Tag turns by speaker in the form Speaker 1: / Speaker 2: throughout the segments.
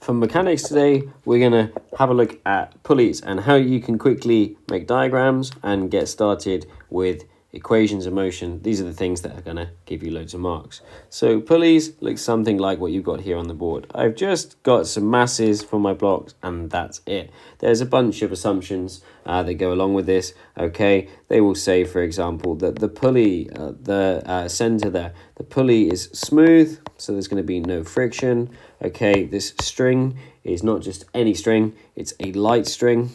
Speaker 1: for mechanics today, we're going to have a look at pulleys and how you can quickly make diagrams and get started with equations of motion. These are the things that are going to give you loads of marks. So pulleys look something like what you've got here on the board. I've just got some masses for my blocks and that's it. There's a bunch of assumptions that go along with this. Okay, they will say, for example, that the pulley, the center there, the pulley is smooth, so there's going to be no friction. Okay, this string is not just any string, it's a light string.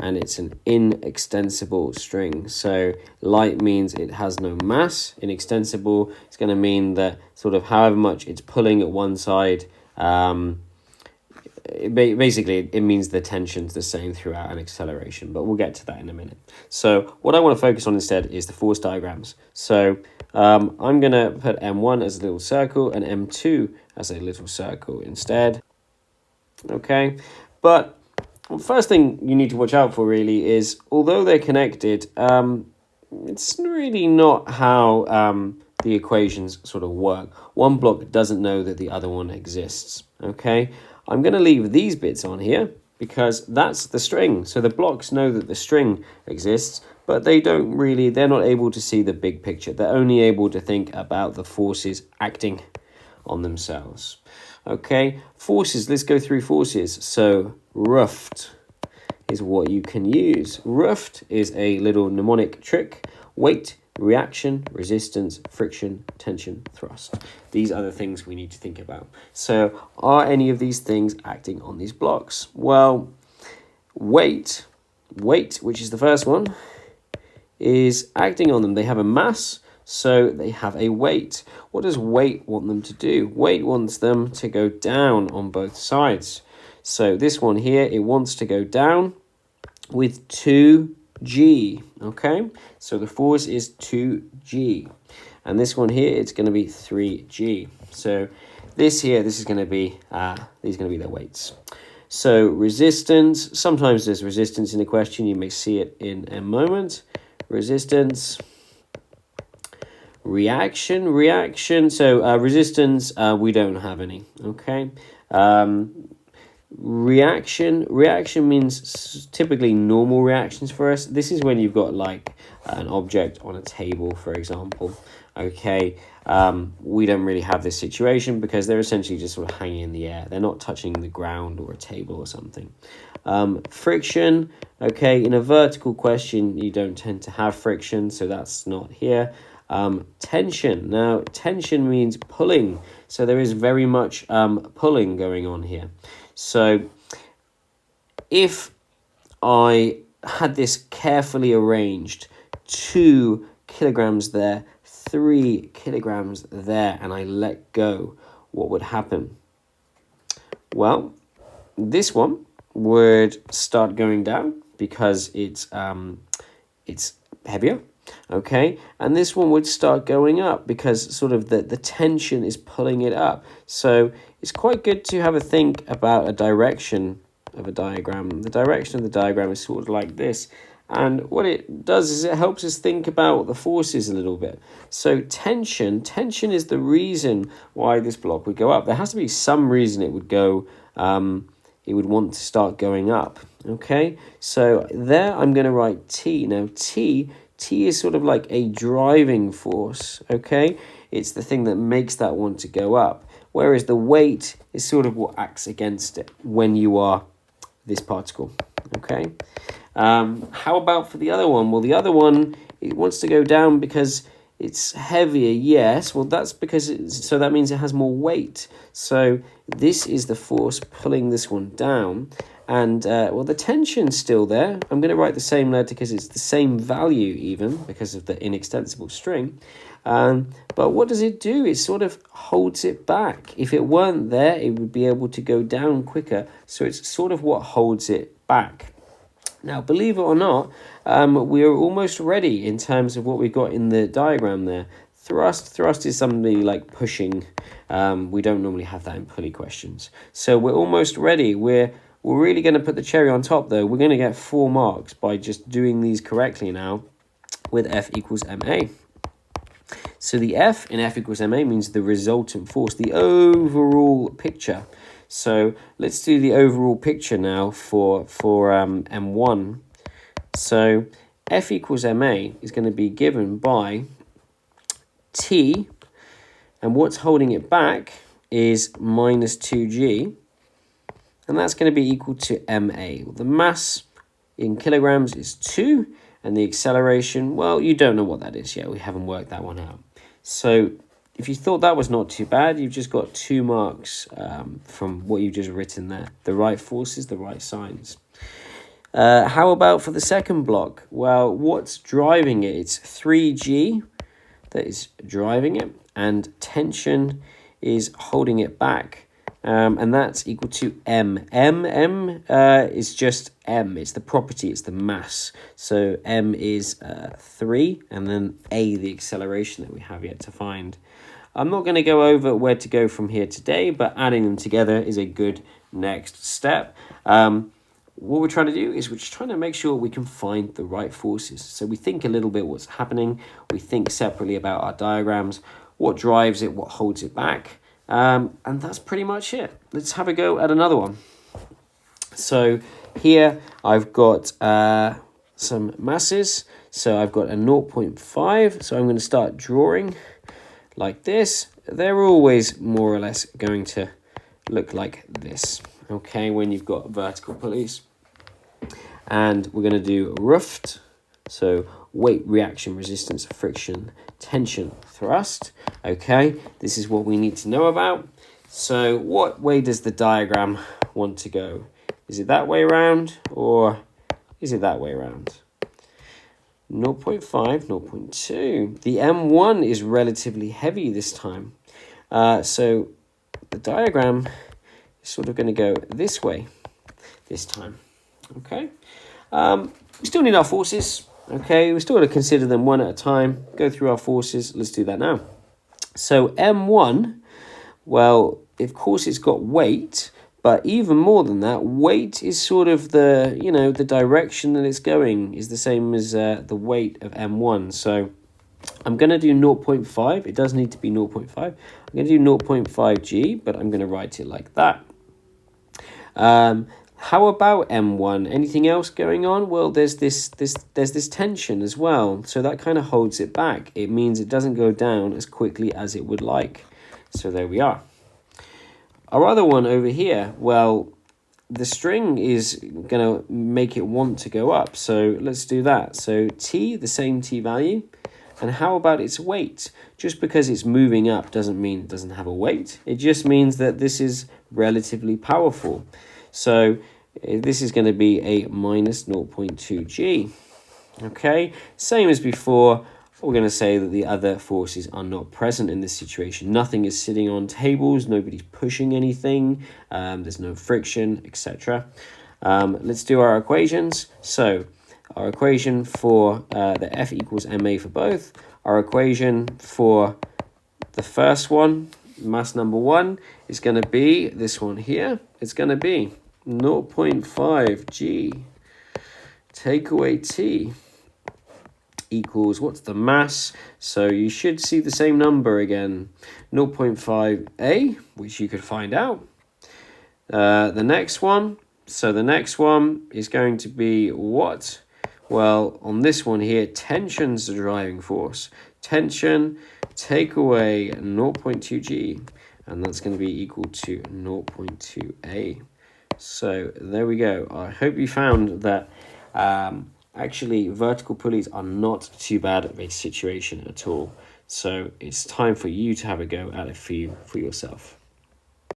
Speaker 1: And it's an inextensible string. So light means it has no mass. Inextensible is going to mean that sort of however much it's pulling at one side, basically it means the tension's the same throughout an acceleration, but we'll get to that in a minute. So what I want to focus on instead is the force diagrams. So I'm going to put M1 as a little circle and M2 as a little circle instead. Okay, but first thing you need to watch out for really is, although they're connected, it's really not how the equations sort of work. One block doesn't know that the other one exists, okay? I'm going to leave these bits on here because that's the string. So the blocks know that the string exists, but they're not able to see the big picture. They're only able to think about the forces acting on themselves. Okay, forces, let's go through forces. So roughed is what you can use. Roughed is a little mnemonic trick. Weight, reaction, resistance, friction, tension, thrust. These are the things we need to think about. So are any of these things acting on these blocks? Well, weight, which is the first one, is acting on them. They have a mass, so they have a weight. What does weight want them to do? Weight wants them to go down on both sides. So this one here, it wants to go down with 2G, okay? So the force is 2G. And this one here, it's going to be 3G. So this is going to be, these are going to be their weights. So resistance, sometimes there's resistance in a question. You may see it in a moment. Resistance. Reaction. So resistance, we don't have any, okay? Reaction means typically normal reactions for us. This is when you've got like an object on a table, for example. Okay, we don't really have this situation because they're essentially just sort of hanging in the air. They're not touching the ground or a table or something. Friction, okay, in a vertical question you don't tend to have friction, so that's not here. Tension. Now, tension means pulling. So there is very much pulling going on here. So if I had this carefully arranged, 2 kilograms there, 3 kilograms there, and I let go, what would happen? Well, this one would start going down because it's heavier. Okay, and this one would start going up because sort of the tension is pulling it up. So it's quite good to have a think about a direction of a diagram. The direction of the diagram is sort of like this. And what it does is it helps us think about the forces a little bit. So tension is the reason why this block would go up. There has to be some reason it would go, it would want to start going up. Okay, so there I'm going to write T. Now T is sort of like a driving force, okay? It's the thing that makes that want to go up. Whereas the weight is sort of what acts against it when you are this particle, okay? How about for the other one? Well, the other one, it wants to go down because it's heavier, yes. Well, that's because, so that means it has more weight. So this is the force pulling this one down. And, well, the tension's still there. I'm going to write the same letter because it's the same value even because of the inextensible string. But what does it do? It sort of holds it back. If it weren't there, it would be able to go down quicker. So it's sort of what holds it back. Now, believe it or not, we're almost ready in terms of what we've got in the diagram there. Thrust is something like pushing. We don't normally have that in pulley questions. So we're almost ready. We're really going to put the cherry on top, though. We're going to get 4 marks by just doing these correctly now with F equals ma. So the F in F equals ma means the resultant force, the overall picture. So let's do the overall picture now for M1. So F equals MA is going to be given by T, and what's holding it back is minus 2G, and that's going to be equal to MA. The mass in kilograms is 2, and the acceleration, well, you don't know what that is yet. We haven't worked that one out. So if you thought that was not too bad, you've just got 2 marks from what you've just written there. The right forces, the right signs. How about for the second block? Well, what's driving it? It's 3G that is driving it, and tension is holding it back. And that's equal to M. M is just M. It's the property, it's the mass. So M is 3, and then A, the acceleration that we have yet to find. I'm not going to go over where to go from here today, but adding them together is a good next step. What we're trying to do is we're just trying to make sure we can find the right forces. So we think a little bit what's happening. We think separately about our diagrams, what drives it, what holds it back. And that's pretty much it. Let's have a go at another one. So here I've got some masses. So I've got a 0.5. So I'm going to start drawing like this. They're always more or less going to look like this, okay, when you've got vertical pulleys. And we're going to do roughed. So weight, reaction, resistance, friction, tension, thrust. Okay, this is what we need to know about. So what way does the diagram want to go? Is it that way around, or is it that way around? 0.5, 0.2. The M1 is relatively heavy this time. So the diagram is sort of going to go this way this time. Okay. We still need our forces. Okay, we still got to consider them one at a time. Go through our forces. Let's do that now. So M1, well, of course it's got weight, but even more than that, weight is sort of the, the direction that it's going is the same as the weight of M1. So I'm going to do 0.5. It does need to be 0.5. I'm going to do 0.5 G, but I'm going to write it like that. How about M1? Anything else going on? Well, there's this tension as well. So that kind of holds it back. It means it doesn't go down as quickly as it would like. So there we are. Our other one over here, well, the string is going to make it want to go up. So let's do that. So T, the same T value. And how about its weight? Just because it's moving up doesn't mean it doesn't have a weight. It just means that this is relatively powerful. So this is going to be a minus 0.2 G. Okay, same as before. We're going to say that the other forces are not present in this situation. Nothing is sitting on tables. Nobody's pushing anything. There's no friction, etc. Let's do our equations. So our equation for the F equals MA for both. Our equation for the first one, mass number 1, is going to be this one here. It's going to be 0.5 G take away T equals, what's the mass? So you should see the same number again, 0.5 A, which you could find out. The next one, so the next one is going to be what? Well, on this one here, tension's the driving force. Tension, take away 0.2 G, and that's going to be equal to 0.2 A. So there we go. I hope you found that actually vertical pulleys are not too bad of a situation at all. So it's time for you to have a go at it for yourself.